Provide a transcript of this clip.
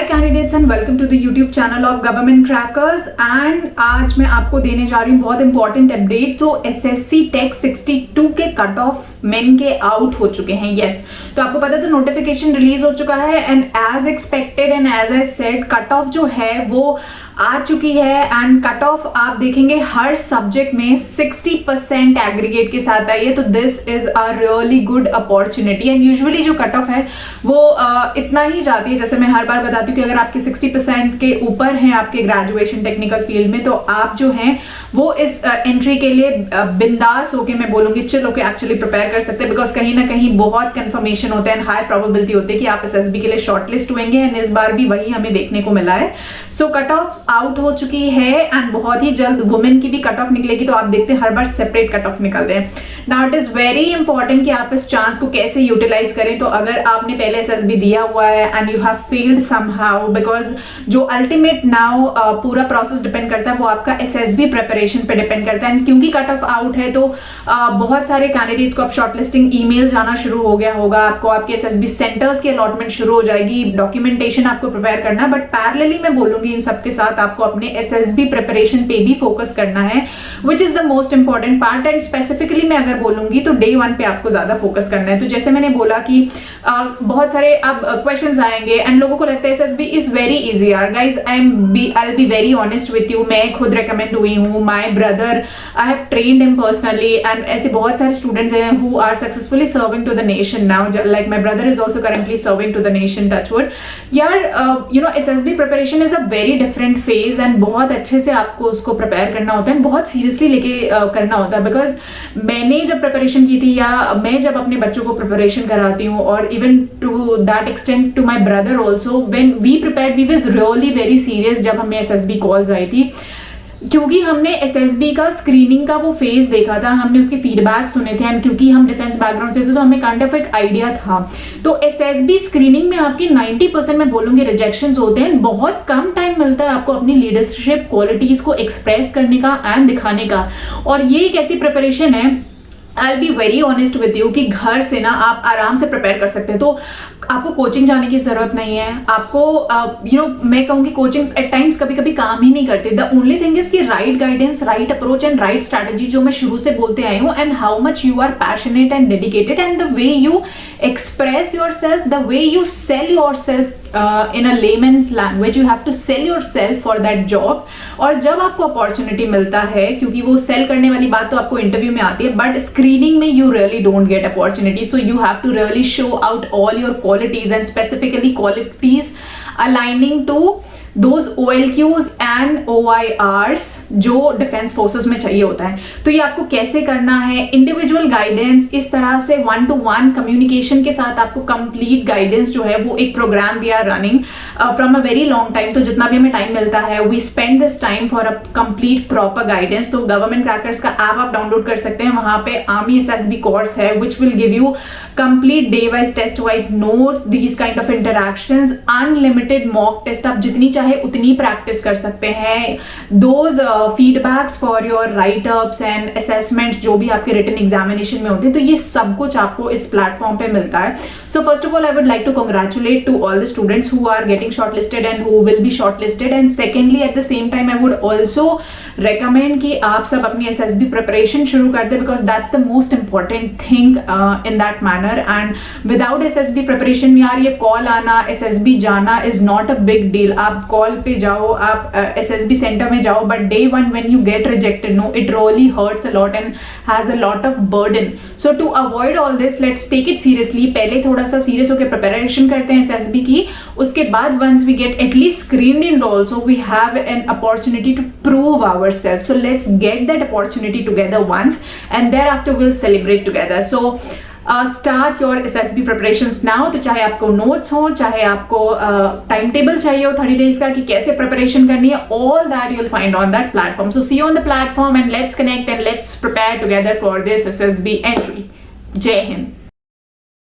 Candidates and welcome to the YouTube channel of government crackers. And आज मैं आपको देने जा रही हूँ बहुत इंपॉर्टेंट अपडेट। तो एसएससी टेक 62 के कट ऑफ मेन के आउट हो चुके हैं। यस, तो आपको पता था नोटिफिकेशन रिलीज हो चुका है and as expected and as I said cut off जो है वो आ चुकी है। एंड कट ऑफ आप देखेंगे हर सब्जेक्ट में 60% एग्रीगेट के साथ आई है। तो this is a really good opportunity. And usually जो कट ऑफ है वो इतना ही जाती है, जैसे मैं हर बार बताती हूँ कि अगर आपके 60% के ऊपर हैं आपके ग्रेजुएशन टेक्निकल फील्ड में, तो आप जो हैं वो इस एंट्री के लिए बिंदास होके, मैं बोलूँगी चिल होके एक्चुअली प्रिपेयर कर सकते हैं। बिकॉज कहीं ना कहीं बहुत कन्फर्मेशन होता है एंड हाई प्रोबेबिलिटी होती है कि आप एसएसबी के लिए शॉर्टलिस्ट हुएंगे। एंड इस बार भी वही हमें देखने को मिला है। सो कट ऑफ आउट हो चुकी है एंड बहुत ही जल्द वुमेन की भी कट ऑफ निकलेगी। तो आप देखते हैं हर बार सेपरेट कट ऑफ निकलते हैं। Now it is very important कि आप इस चांस को कैसे यूटिलाइज करें। तो अगर आपने पहले एसएसबी दिया हुआ है and you have failed somehow, because जो अल्टीमेट नाउ पूरा प्रोसेस डिपेंड करता है वो आपका एसएसबी प्रिपरेशन पे डिपेंड करता है। एंड क्योंकि कट ऑफ आउट है तो बहुत सारे कैंडिडेट्स को अब शॉर्टलिस्टिंग ईमेल जाना शुरू हो गया होगा, आपको आपके एसएसबी सेंटर्स की अलॉटमेंट शुरू हो जाएगी, डॉक्यूमेंटेशन आपको प्रिपेयर करना। बट पैरेलली मैं बोलूंगी इन सबके साथ आपको अपने एसएसबी प्रिपरेशन पे भी फोकस करना है, which is the most important part. And specifically मैं अगर बोलूंगी तो डे 1 पे आपको ज्यादा फोकस करना है। तो जैसे मैंने बोला कि बहुत सारे अब क्वेश्चंस आएंगे एंड लोगों को लगता है एसएसबी इज वेरी इजी। यार guys I will be very honest with you, मैं खुद रिकमेंड हुई हूँ, my brother I have trained him personally and ऐसे बहुत सारे स्टूडेंट्स हैं who are successfully serving to the nation now, like my brother is also currently serving to the nation, touch wood. यार you know SSB preparation is a very different phase and बहुत अच्छे से आपको उसको प्रिपेयर करना होता है, बहुत सीरियसली लेके करना होता है। बिकॉज मैंने जब प्रिपरेशन की थी या मैं जब अपने बच्चों को प्रिपरेशन कराती हूँ और even to that extent to my brother also, when we prepared we was really very serious जब हमें एसएसबी कॉल्स आई थी, क्योंकि हमने एसएसबी का स्क्रीनिंग का वो फेज देखा था, हमने उसके फीडबैक सुने थे एंड क्योंकि हम डिफेंस बैकग्राउंड से थे तो हमें काइंड ऑफ एक आइडिया था। तो एसएसबी स्क्रीनिंग में आपकी 90% मैं बोलूँगी रिजेक्शंस होते हैं। बहुत कम टाइम मिलता है आपको अपनी लीडरशिप क्वालिटीज को एक्सप्रेस करने का एंड दिखाने का। और ये एक ऐसी प्रिपरेशन है, I'll be very honest with you, कि घर से ना आप आराम से प्रिपेयर कर सकते हैं। तो आपको कोचिंग जाने की जरूरत नहीं है। आपको यू नो मैं कहूँगी कोचिंग्स एट टाइम्स कभी कभी काम ही नहीं करते। द ओनली थिंग इज कि right guidance, right approach and right strategy जो मैं शुरू से बोलते आई हूँ, and how much you are passionate and dedicated and the way you express yourself, the way you sell yourself in a layman language, you have to sell yourself for that job। और जब आपको opportunity मिलता है, क्योंकि वो cell करने वाली बात तो आपको इंटरव्यू में आती है, बट स्क्रीनिंग में you really don't get opportunity. So you have to really show out all your qualities and specifically qualities aligning to those OLQs and OIRs जो डिफेंस फोर्सेस में चाहिए होता है। तो ये आपको कैसे करना है, इंडिविजुअल गाइडेंस, इस तरह से 1-to-1 कम्युनिकेशन के साथ आपको कंप्लीट गाइडेंस जो है वो एक programme we are running from a very long time. तो जितना भी हमें टाइम मिलता है we spend this time for a complete proper guidance. तो गवर्नमेंट क्रैकर्स का ऐप आप डाउनलोड कर सकते हैं, वहाँ पे आर्मी एसएसबी कोर्स है which will give you complete day wise test wise notes, these kind of interactions, unlimited mock test, आप जितनी चाहे उतनी प्रैक्टिस कर सकते हैं। Those feedbacks for your right ups and assessments जो भी आपके रिटन एग्जामिनेशन में होते हैं, तो ये सब कुछ आपको इस प्लेटफॉर्म पे मिलता है। So first of all I would like to congratulate to all the students who are getting shortlisted and who will be shortlisted. And secondly at the same time I would also recommend कि आप सब अपनी SSB preparation शुरू कर दे, because that's the most important thing in that manner. And without SSB preparation यार ये call आना, एसएसबी जाना is not a big deal. आप कॉल पे जाओ, आप एसएसबी सेंटर में जाओ, but day 1 when you get rejected, know it really hurts a lot and has a lot of burden. So to avoid all this let's take it seriously. पहले थोड़ा सा serious होकर preparation करते हैं SSB की, उसके बाद once we get at least screened in also we have an opportunity to prove ourself. So let's get that opportunity together once and thereafter we will celebrate together. So start your SSB preparations now. तो चाहे आपको notes हो, चाहे आपको time table चाहिए हो 30 days का कि कैसे प्रिपरेशन करनी है, all that you will find on that platform. So see you on the platform and let's connect and let's prepare together for this SSB entry. Jai Hind.